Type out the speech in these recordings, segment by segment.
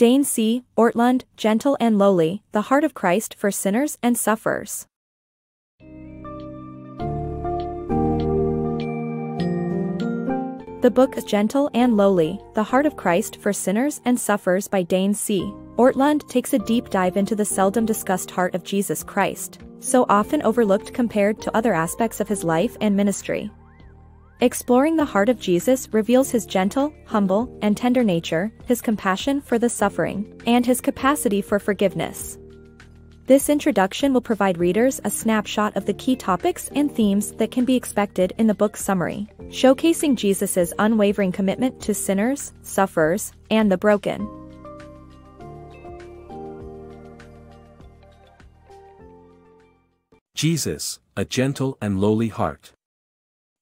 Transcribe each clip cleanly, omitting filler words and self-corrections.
DaneCOrtlund, gentle and lowly, the heart of Christ for sinners and sufferers. The book is Gentle and Lowly, The Heart of Christ for Sinners and Sufferers by DaneCOrtlund takes a deep dive into the seldom discussed heart of Jesus Christ, so often overlooked compared to other aspects of his life and ministry. Exploring the heart of Jesus reveals his gentle, humble, and tender nature, his compassion for the suffering, and his capacity for forgiveness. This introduction will provide readers a snapshot of the key topics and themes that can be expected in the book's summary, showcasing Jesus' unwavering commitment to sinners, sufferers, and the broken. Jesus, a gentle and lowly heart.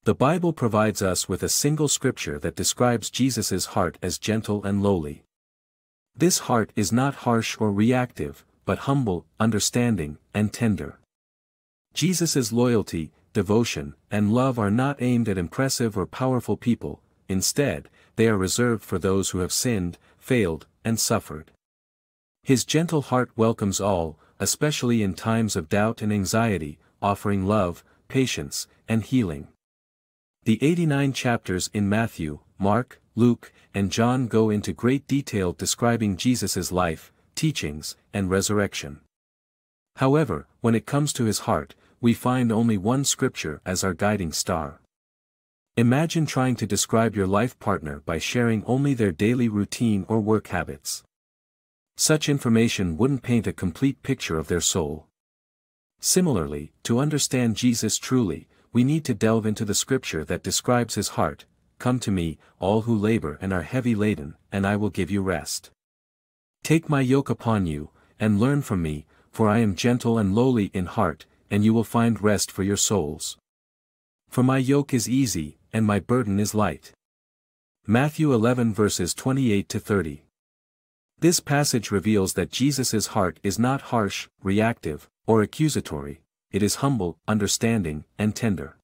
The Bible provides us with a single scripture that describes Jesus' heart as gentle and lowly. This heart is not harsh or reactive, but humble, understanding, and tender. Jesus' loyalty, devotion, and love are not aimed at impressive or powerful people, instead, they are reserved for those who have sinned, failed, and suffered. His gentle heart welcomes all, especially in times of doubt and anxiety, offering love, patience, and healing. The 89 chapters in Matthew, Mark, Luke, and John go into great detail describing Jesus' life, teachings, and resurrection. However, when it comes to his heart, we find only one scripture as our guiding star. Imagine trying to describe your life partner by sharing only their daily routine or work habits. Such information wouldn't paint a complete picture of their soul. Similarly, to understand Jesus truly, we need to delve into the scripture that describes his heart. Come to me, all who labor and are heavy laden, and I will give you rest. Take my yoke upon you, and learn from me, for I am gentle and lowly in heart, and you will find rest for your souls. For my yoke is easy, and my burden is light. Matthew 11 verses 28 to 30. This passage reveals that Jesus' heart is not harsh, reactive, or accusatory. It is humble, understanding, and tender.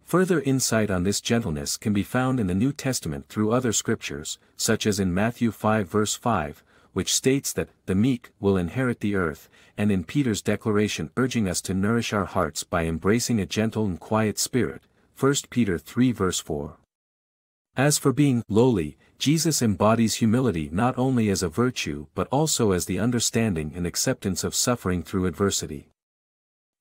Further insight on this gentleness can be found in the New Testament through other scriptures, such as in Matthew 5 verse 5, which states that the meek will inherit the earth, and in Peter's declaration urging us to nourish our hearts by embracing a gentle and quiet spirit, 1 Peter 3 verse 4. As for being lowly, Jesus embodies humility not only as a virtue but also as the understanding and acceptance of suffering through adversity.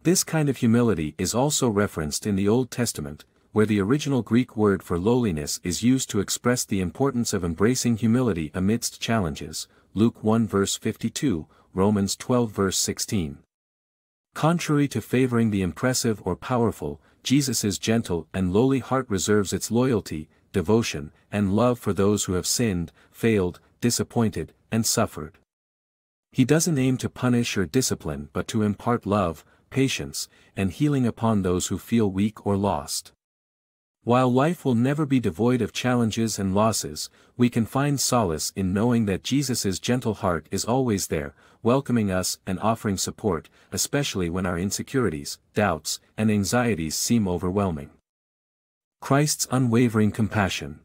This kind of humility is also referenced in the Old Testament, where the original Greek word for lowliness is used to express the importance of embracing humility amidst challenges, Luke 1 verse 52, Romans 12 verse 16. Contrary to favoring the impressive or powerful, Jesus' gentle and lowly heart reserves its loyalty, devotion, and love for those who have sinned, failed, disappointed, and suffered. He doesn't aim to punish or discipline but to impart love, patience, and healing upon those who feel weak or lost. While life will never be devoid of challenges and losses, we can find solace in knowing that Jesus' gentle heart is always there, welcoming us and offering support, especially when our insecurities, doubts, and anxieties seem overwhelming. Christ's unwavering compassion.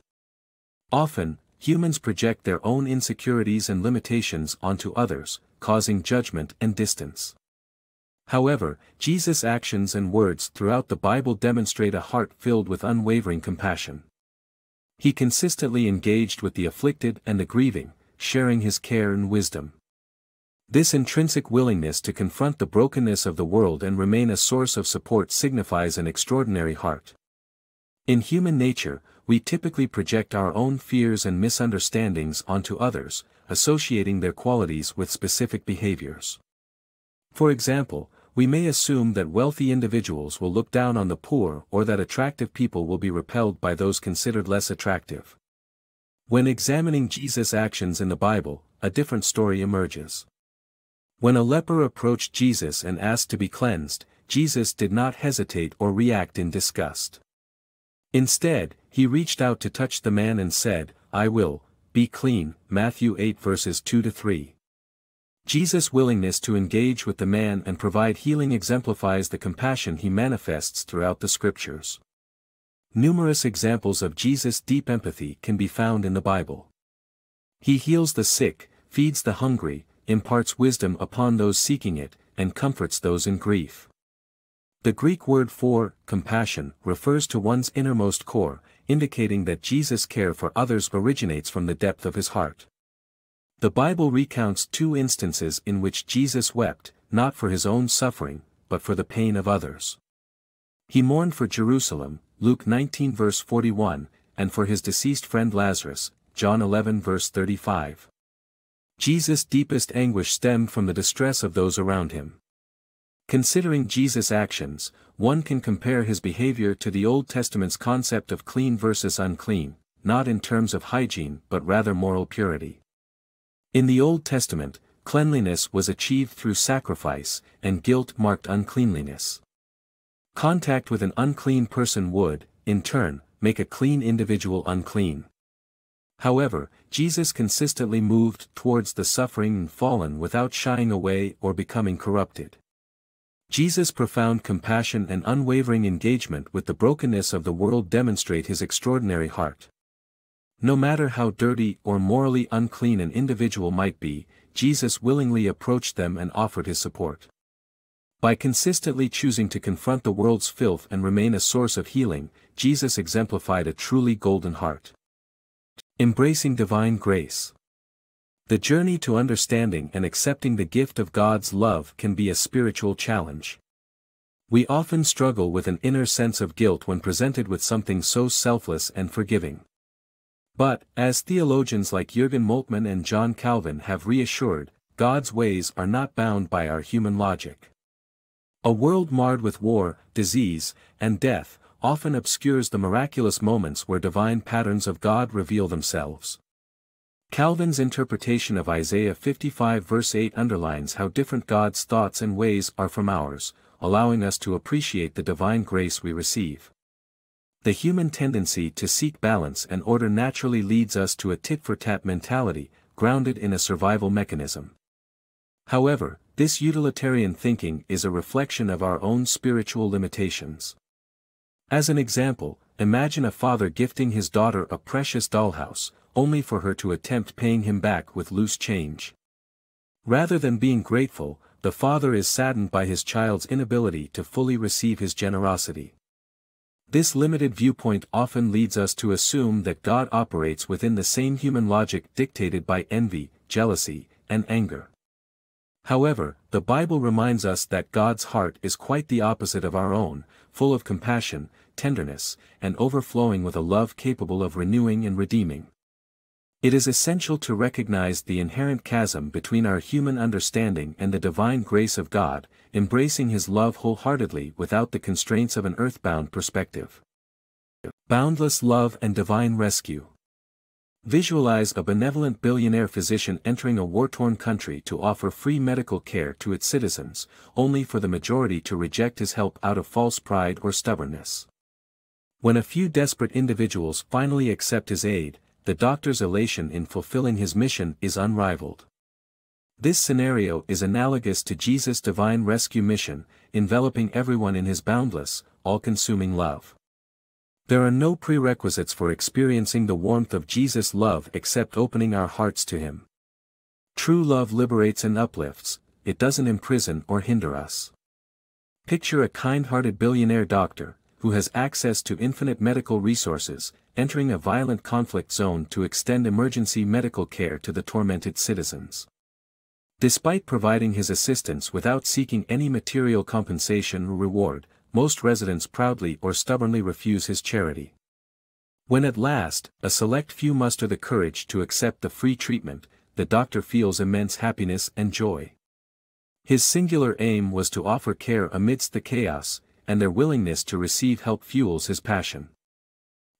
Often, humans project their own insecurities and limitations onto others, causing judgment and distance. However, Jesus' actions and words throughout the Bible demonstrate a heart filled with unwavering compassion. He consistently engaged with the afflicted and the grieving, sharing his care and wisdom. This intrinsic willingness to confront the brokenness of the world and remain a source of support signifies an extraordinary heart. In human nature, we typically project our own fears and misunderstandings onto others, associating their qualities with specific behaviors. For example, we may assume that wealthy individuals will look down on the poor or that attractive people will be repelled by those considered less attractive. When examining Jesus' actions in the Bible, a different story emerges. When a leper approached Jesus and asked to be cleansed, Jesus did not hesitate or react in disgust. Instead, he reached out to touch the man and said, "I will, be clean," Matthew 8 verses 2 to 3. Jesus' willingness to engage with the man and provide healing exemplifies the compassion he manifests throughout the scriptures. Numerous examples of Jesus' deep empathy can be found in the Bible. He heals the sick, feeds the hungry, imparts wisdom upon those seeking it, and comforts those in grief. The Greek word for compassion refers to one's innermost core, indicating that Jesus' care for others originates from the depth of his heart. The Bible recounts 2 instances in which Jesus wept, not for his own suffering, but for the pain of others. He mourned for Jerusalem, Luke 19 verse 41, and for his deceased friend Lazarus, John 11 verse 35. Jesus' deepest anguish stemmed from the distress of those around him. Considering Jesus' actions, one can compare his behavior to the Old Testament's concept of clean versus unclean, not in terms of hygiene but rather moral purity. In the Old Testament, cleanliness was achieved through sacrifice, and guilt marked uncleanliness. Contact with an unclean person would, in turn, make a clean individual unclean. However, Jesus consistently moved towards the suffering and fallen without shying away or becoming corrupted. Jesus' profound compassion and unwavering engagement with the brokenness of the world demonstrate his extraordinary heart. No matter how dirty or morally unclean an individual might be, Jesus willingly approached them and offered his support. By consistently choosing to confront the world's filth and remain a source of healing, Jesus exemplified a truly golden heart. Embracing divine grace. The journey to understanding and accepting the gift of God's love can be a spiritual challenge. We often struggle with an inner sense of guilt when presented with something so selfless and forgiving. But, as theologians like Jürgen Moltmann and John Calvin have reassured, God's ways are not bound by our human logic. A world marred with war, disease, and death often obscures the miraculous moments where divine patterns of God reveal themselves. Calvin's interpretation of Isaiah 55 verse 8 underlines how different God's thoughts and ways are from ours, allowing us to appreciate the divine grace we receive. The human tendency to seek balance and order naturally leads us to a tit-for-tat mentality, grounded in a survival mechanism. However, this utilitarian thinking is a reflection of our own spiritual limitations. As an example, imagine a father gifting his daughter a precious dollhouse, only for her to attempt paying him back with loose change. Rather than being grateful, the father is saddened by his child's inability to fully receive his generosity. This limited viewpoint often leads us to assume that God operates within the same human logic dictated by envy, jealousy, and anger. However, the Bible reminds us that God's heart is quite the opposite of our own, full of compassion, tenderness, and overflowing with a love capable of renewing and redeeming. It is essential to recognize the inherent chasm between our human understanding and the divine grace of God, embracing His love wholeheartedly without the constraints of an earthbound perspective. Boundless love and divine rescue. Visualize a benevolent billionaire physician entering a war-torn country to offer free medical care to its citizens, only for the majority to reject his help out of false pride or stubbornness. When a few desperate individuals finally accept his aid, the doctor's elation in fulfilling his mission is unrivaled. This scenario is analogous to Jesus' divine rescue mission, enveloping everyone in His boundless, all-consuming love. There are no prerequisites for experiencing the warmth of Jesus' love except opening our hearts to Him. True love liberates and uplifts, it doesn't imprison or hinder us. Picture a kind-hearted billionaire doctor, who has access to infinite medical resources, entering a violent conflict zone to extend emergency medical care to the tormented citizens. Despite providing his assistance without seeking any material compensation or reward, most residents proudly or stubbornly refuse his charity. When at last, a select few muster the courage to accept the free treatment, the doctor feels immense happiness and joy. His singular aim was to offer care amidst the chaos, and their willingness to receive help fuels his passion.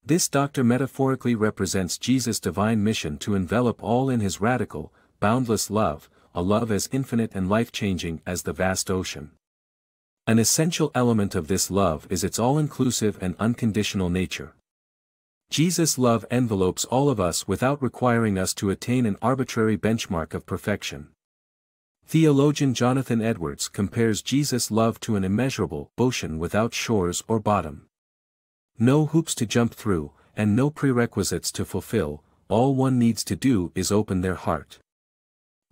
This doctor metaphorically represents Jesus' divine mission to envelop all in His radical, boundless love, a love as infinite and life-changing as the vast ocean. An essential element of this love is its all-inclusive and unconditional nature. Jesus' love envelopes all of us without requiring us to attain an arbitrary benchmark of perfection. Theologian Jonathan Edwards compares Jesus' love to an immeasurable ocean without shores or bottom. No hoops to jump through, and no prerequisites to fulfill, all one needs to do is open their heart.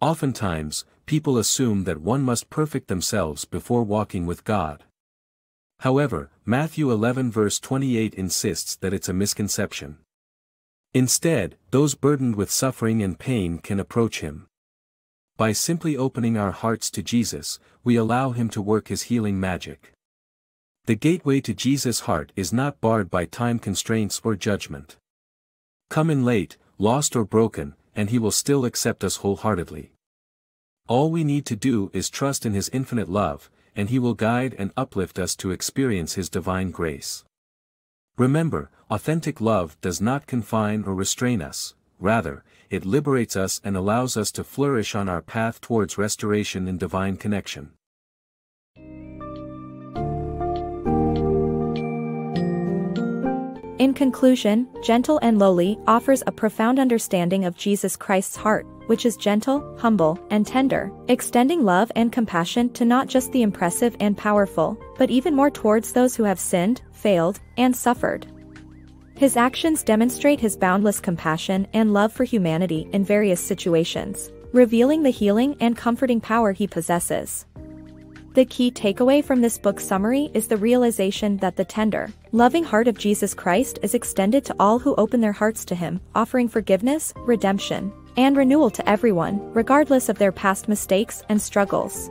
Oftentimes, people assume that one must perfect themselves before walking with God. However, Matthew 11 verse 28 insists that it's a misconception. Instead, those burdened with suffering and pain can approach Him. By simply opening our hearts to Jesus, we allow Him to work His healing magic. The gateway to Jesus' heart is not barred by time constraints or judgment. Come in late, lost or broken, and He will still accept us wholeheartedly. All we need to do is trust in His infinite love, and He will guide and uplift us to experience His divine grace. Remember, authentic love does not confine or restrain us, rather, it liberates us and allows us to flourish on our path towards restoration and divine connection. In conclusion, Gentle and Lowly offers a profound understanding of Jesus Christ's heart, which is gentle, humble, and tender, extending love and compassion to not just the impressive and powerful, but even more towards those who have sinned, failed, and suffered. His actions demonstrate His boundless compassion and love for humanity in various situations, revealing the healing and comforting power He possesses. The key takeaway from this book summary is the realization that the tender, loving heart of Jesus Christ is extended to all who open their hearts to Him, offering forgiveness, redemption, and renewal to everyone, regardless of their past mistakes and struggles.